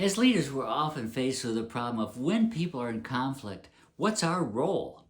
As leaders, we're often faced with the problem of when people are in conflict, what's our role?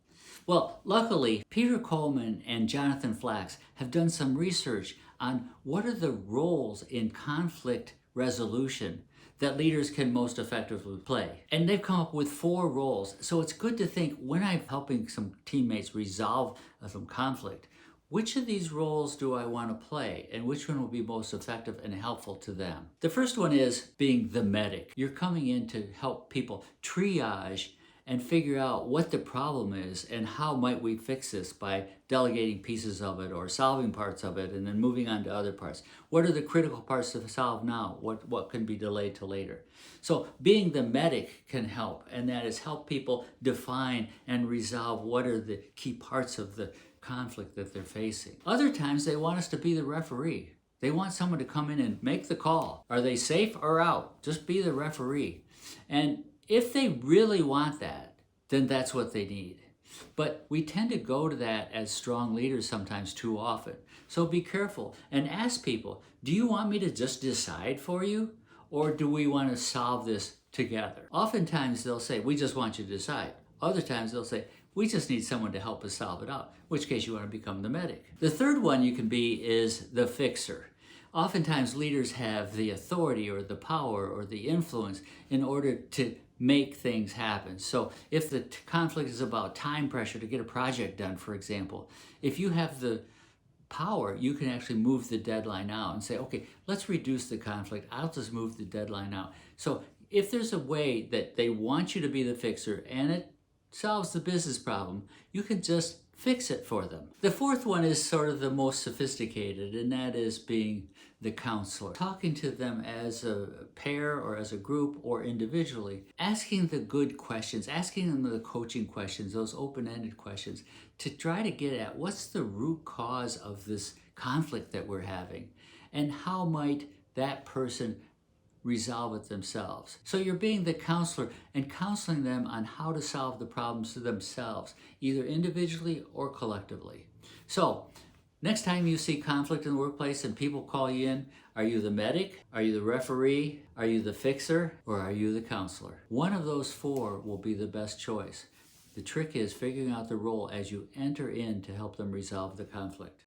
Well, luckily, Peter Coleman and Jonathan Flax have done some research on what are the roles in conflict resolution that leaders can most effectively play. And they've come up with 4 roles. So it's good to think when I'm helping some teammates resolve some conflict, which of these roles do I want to play and which one will be most effective and helpful to them? The first one is being the medic. You're coming in to help people triage and figure out what the problem is and how might we fix this by delegating pieces of it or solving parts of it and then moving on to other parts. What are the critical parts to solve now? What can be delayed to later? So being the medic can help, and that is help people define and resolve what are the key parts of the conflict that they're facing. Other times they want us to be the referee. They want someone to come in and make the call. Are they safe or out? Just be the referee. And if they really want that, then that's what they need. But we tend to go to that as strong leaders sometimes too often. So be careful and ask people, do you want me to just decide for you? Or do we want to solve this together? Oftentimes they'll say, we just want you to decide. Other times they'll say, we just need someone to help us solve it out, in which case you want to become the medic. The third one you can be is the fixer. Oftentimes leaders have the authority or the power or the influence in order to make things happen. So if the conflict is about time pressure to get a project done, for example, if you have the power, you can actually move the deadline out and say, okay, let's reduce the conflict. I'll just move the deadline out. So if there's a way that they want you to be the fixer and it solves the business problem, you can just fix it for them. The fourth one is sort of the most sophisticated, and that is being the counselor. Talking to them as a pair or as a group or individually, asking the good questions, asking them the coaching questions, those open-ended questions, to try to get at what's the root cause of this conflict that we're having, and how might that person resolve it themselves. So you're being the counselor and counseling them on how to solve the problems themselves, either individually or collectively. So next time you see conflict in the workplace and people call you in, are you the medic? Are you the referee? Are you the fixer? Or are you the counselor? One of those 4 will be the best choice. The trick is figuring out the role as you enter in to help them resolve the conflict.